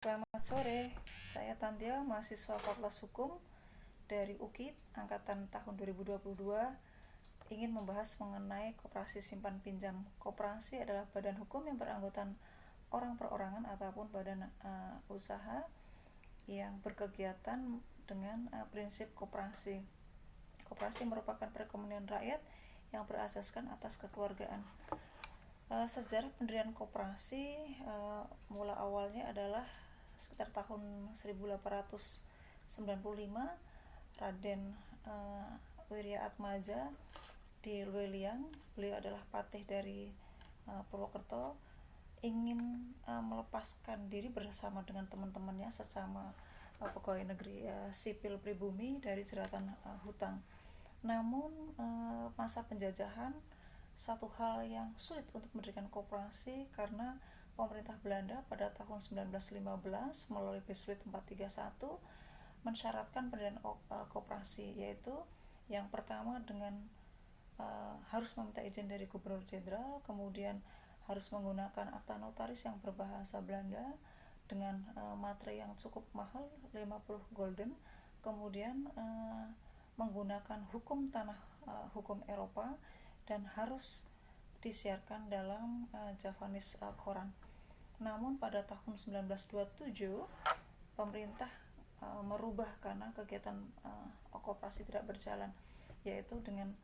Selamat sore, saya Tantia, mahasiswa Fakultas Hukum dari UKIT, angkatan tahun 2022, ingin membahas mengenai koperasi simpan pinjam. Koperasi adalah badan hukum yang beranggotakan orang perorangan ataupun badan usaha yang berkegiatan dengan prinsip koperasi. Koperasi merupakan perekonomian rakyat yang berasaskan atas kekeluargaan. Sejarah pendirian koperasi mula awalnya adalah sekitar tahun 1895. Raden Wirya Atmaja di Lueliang, beliau adalah patih dari Purwokerto, ingin melepaskan diri bersama dengan teman-temannya sesama pegawai negeri sipil pribumi dari jeratan hutang. Namun masa penjajahan satu hal yang sulit untuk mendirikan koperasi karena pemerintah Belanda pada tahun 1915 melalui Besluit 431 mensyaratkan pendirian koperasi, yaitu yang pertama dengan harus meminta izin dari Gubernur Jenderal, kemudian harus menggunakan akta notaris yang berbahasa Belanda dengan materai yang cukup mahal 50 gulden, kemudian menggunakan hukum tanah hukum Eropa, dan harus disiarkan dalam Javanese Koran. Namun pada tahun 1927 pemerintah merubah karena kegiatan koperasi tidak berjalan, yaitu dengan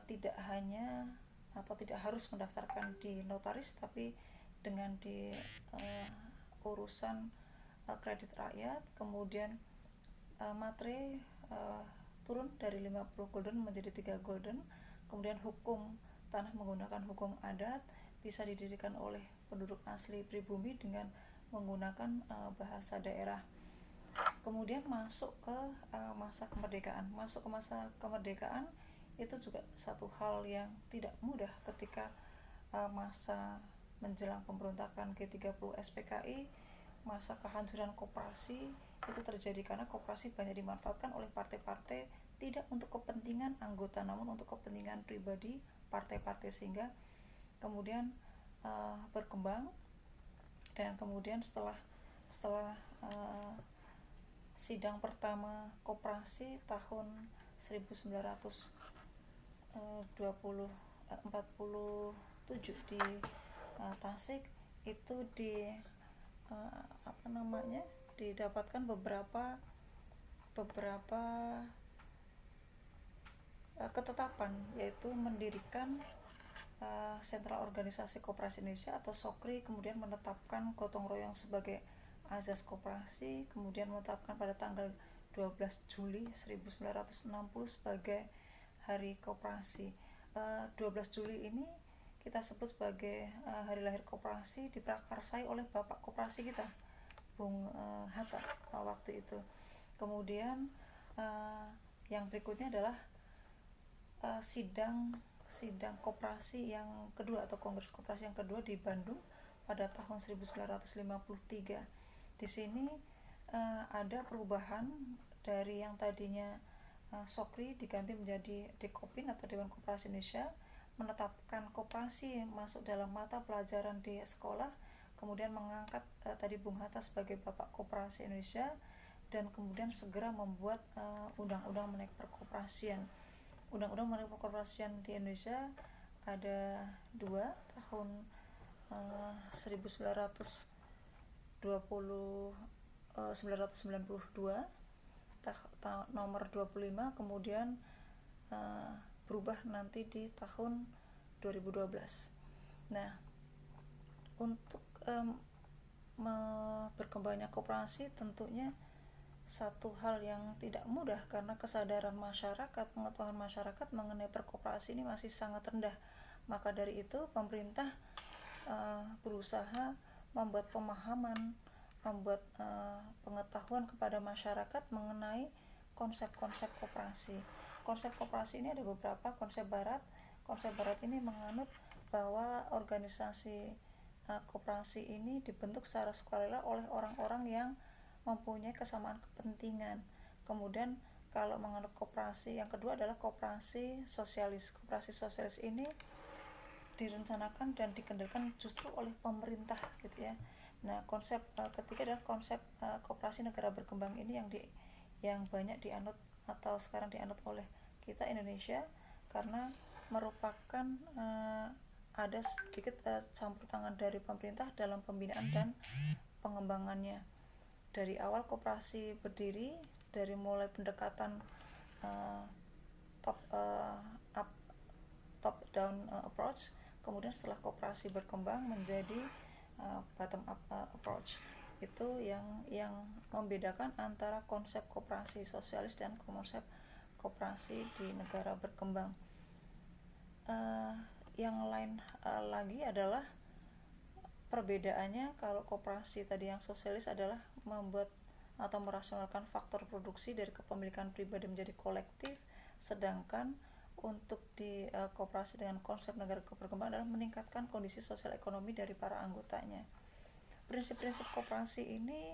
tidak hanya atau tidak harus mendaftarkan di notaris, tapi dengan di urusan kredit rakyat, kemudian materai turun dari 50 gulden menjadi 3 gulden, kemudian hukum tanah menggunakan hukum adat bisa didirikan oleh penduduk asli pribumi dengan menggunakan bahasa daerah. Kemudian masuk ke masa kemerdekaan. Masuk ke masa kemerdekaan itu juga satu hal yang tidak mudah ketika masa menjelang pemberontakan G30 SPKI, masa kehancuran koperasi itu terjadi karena koperasi banyak dimanfaatkan oleh partai-partai tidak untuk kepentingan anggota namun untuk kepentingan pribadi partai-partai, sehingga kemudian berkembang. Dan kemudian setelah sidang pertama koperasi tahun 1947 di Tasik itu didapatkan beberapa ketetapan, yaitu mendirikan Sentral Organisasi Koperasi Indonesia atau SOKRI, kemudian menetapkan gotong royong sebagai azas koperasi, kemudian menetapkan pada tanggal 12 Juli 1960 sebagai Hari Koperasi. 12 Juli ini kita sebut sebagai hari lahir koperasi, diprakarsai oleh Bapak Koperasi kita, Bung Hatta waktu itu. Kemudian yang berikutnya adalah sidang koperasi yang kedua atau kongres koperasi yang kedua di Bandung pada tahun 1953. Di sini ada perubahan dari yang tadinya SOKRI diganti menjadi Dekopin atau Dewan Koperasi Indonesia, menetapkan koperasi masuk dalam mata pelajaran di sekolah, kemudian mengangkat tadi Bung Hatta sebagai Bapak Koperasi Indonesia, dan kemudian segera membuat undang-undang mengenai perkoperasian. Undang-undang mengenai perkoperasian di Indonesia ada 2 tahun 1992 nomor 25, kemudian berubah nanti di tahun 2012. Nah, untuk berkembangnya koperasi tentunya satu hal yang tidak mudah karena kesadaran masyarakat, pengetahuan masyarakat mengenai perkoperasi ini masih sangat rendah. Maka dari itu pemerintah berusaha membuat pemahaman, membuat pengetahuan kepada masyarakat mengenai konsep-konsep koperasi. Konsep koperasi ini ada beberapa. Konsep barat ini menganut bahwa organisasi koperasi ini dibentuk secara sukarela oleh orang-orang yang mempunyai kesamaan kepentingan. Kemudian kalau menganut koperasi yang kedua adalah koperasi sosialis. Koperasi sosialis ini direncanakan dan dikendalikan justru oleh pemerintah gitu ya. Nah, konsep ketiga adalah konsep koperasi negara berkembang ini yang banyak dianut atau sekarang dianut oleh kita Indonesia, karena merupakan ada sedikit campur tangan dari pemerintah dalam pembinaan dan pengembangannya. Dari awal koperasi berdiri, dari mulai pendekatan uh, top up top down approach, kemudian setelah koperasi berkembang menjadi bottom up approach. Itu yang membedakan antara konsep koperasi sosialis dan konsep koperasi di negara berkembang. Yang lain lagi adalah perbedaannya, kalau koperasi tadi yang sosialis adalah membuat atau merasionalkan faktor produksi dari kepemilikan pribadi menjadi kolektif, sedangkan untuk di koperasi dengan konsep negara berkembang adalah meningkatkan kondisi sosial ekonomi dari para anggotanya. Prinsip-prinsip koperasi ini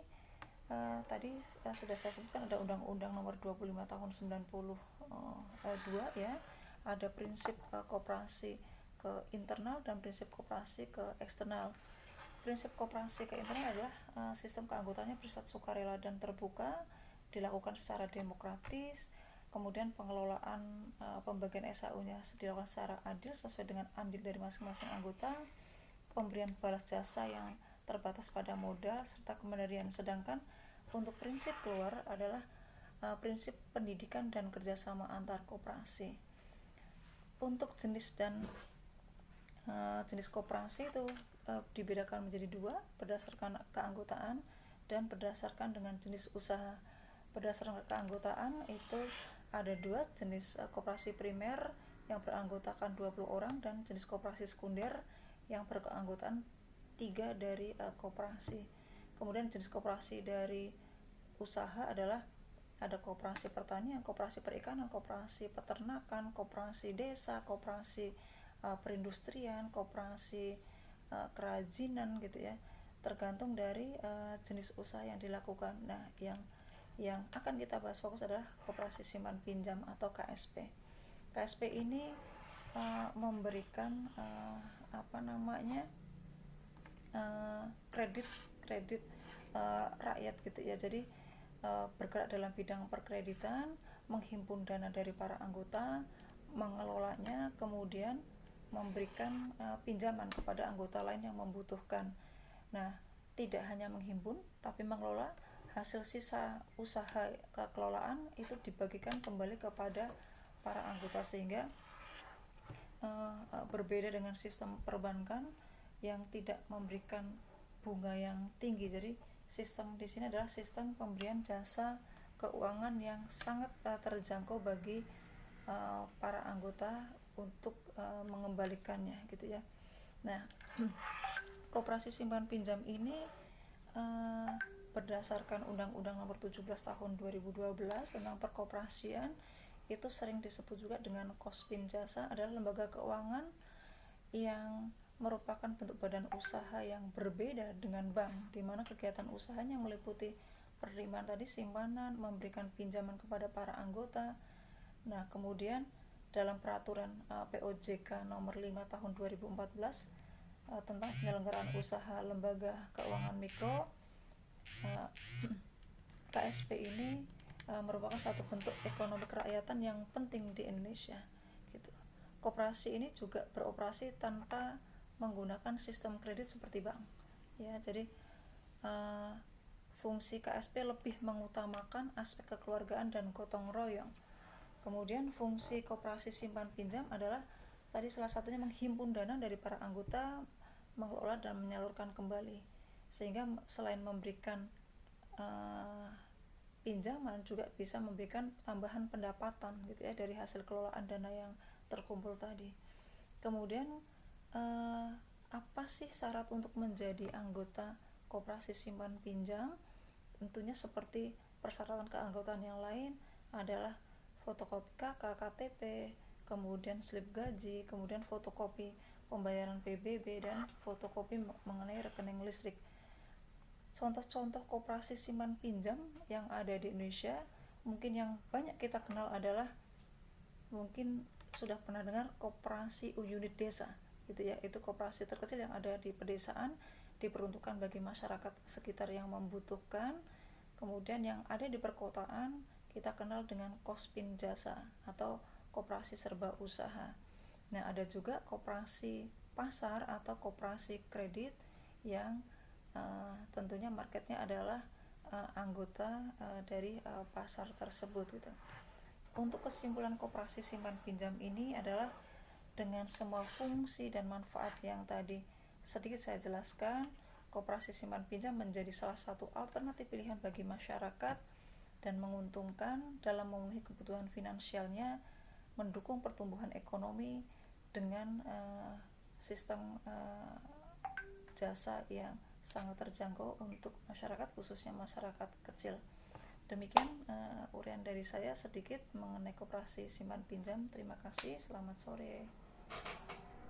tadi sudah saya sebutkan, ada Undang-Undang Nomor 25 Tahun 92 ya. Ada prinsip koperasi ke internal dan prinsip koperasi ke eksternal. Prinsip koperasi ke internal adalah sistem keanggotaannya bersifat sukarela dan terbuka, dilakukan secara demokratis, kemudian pengelolaan pembagian SAU-nya dilakukan secara adil sesuai dengan andil dari masing-masing anggota, pemberian balas jasa yang terbatas pada modal serta kemandirian. Sedangkan untuk prinsip keluar adalah prinsip pendidikan dan kerjasama antar koperasi. Untuk jenis koperasi itu dibedakan menjadi dua, berdasarkan keanggotaan dan berdasarkan dengan jenis usaha. Berdasarkan keanggotaan itu ada dua jenis, koperasi primer yang beranggotakan 20 orang dan jenis koperasi sekunder yang berkeanggotaan 3 dari koperasi. Kemudian jenis koperasi dari usaha adalah ada koperasi pertanian, koperasi perikanan, koperasi peternakan, koperasi desa, koperasi perindustrian, koperasi kerajinan gitu ya, tergantung dari jenis usaha yang dilakukan. Nah, yang akan kita bahas fokus adalah koperasi simpan pinjam atau KSP. KSP ini memberikan kredit rakyat gitu ya. Jadi bergerak dalam bidang perkreditan, menghimpun dana dari para anggota, mengelolanya, kemudian memberikan pinjaman kepada anggota lain yang membutuhkan. Nah, tidak hanya menghimpun, tapi mengelola hasil sisa usaha kekelolaan itu dibagikan kembali kepada para anggota, sehingga berbeda dengan sistem perbankan yang tidak memberikan bunga yang tinggi. Jadi sistem di sini adalah sistem pemberian jasa keuangan yang sangat terjangkau bagi para anggota untuk mengembalikannya gitu ya. Nah, koperasi simpan pinjam ini berdasarkan Undang-Undang Nomor 17 Tahun 2012 tentang perkoperasian, itu sering disebut juga dengan Kospin Jasa, adalah lembaga keuangan yang merupakan bentuk badan usaha yang berbeda dengan bank, di mana kegiatan usahanya meliputi penerimaan tadi, simpanan, memberikan pinjaman kepada para anggota. Nah, kemudian dalam peraturan POJK nomor 5 tahun 2014 tentang penyelenggaraan usaha lembaga keuangan mikro, KSP ini merupakan satu bentuk ekonomi kerakyatan yang penting di Indonesia gitu. Koperasi ini juga beroperasi tanpa menggunakan sistem kredit seperti bank ya. Jadi fungsi KSP lebih mengutamakan aspek kekeluargaan dan gotong royong. Kemudian fungsi koperasi simpan pinjam adalah tadi salah satunya menghimpun dana dari para anggota, mengelola dan menyalurkan kembali, sehingga selain memberikan pinjaman juga bisa memberikan tambahan pendapatan gitu ya dari hasil kelolaan dana yang terkumpul tadi. Kemudian apa sih syarat untuk menjadi anggota koperasi simpan pinjam? Tentunya seperti persyaratan keanggotaan yang lain adalah fotokopi KK, KTP, kemudian slip gaji, kemudian fotokopi pembayaran PBB, dan fotokopi mengenai rekening listrik. Contoh-contoh koperasi simpan pinjam yang ada di Indonesia, mungkin yang banyak kita kenal adalah, mungkin sudah pernah dengar koperasi unit desa gitu ya. Itu koperasi terkecil yang ada di pedesaan, diperuntukkan bagi masyarakat sekitar yang membutuhkan. Kemudian yang ada di perkotaan kita kenal dengan Kospin Jasa atau koperasi serba usaha. Nah, ada juga koperasi pasar atau koperasi kredit yang tentunya marketnya adalah anggota dari pasar tersebut gitu. Untuk kesimpulan koperasi simpan pinjam ini adalah dengan semua fungsi dan manfaat yang tadi sedikit saya jelaskan, koperasi simpan pinjam menjadi salah satu alternatif pilihan bagi masyarakat dan menguntungkan dalam memenuhi kebutuhan finansialnya, mendukung pertumbuhan ekonomi dengan sistem jasa yang sangat terjangkau untuk masyarakat, khususnya masyarakat kecil. Demikian uraian dari saya sedikit mengenai koperasi simpan pinjam. Terima kasih, selamat sore.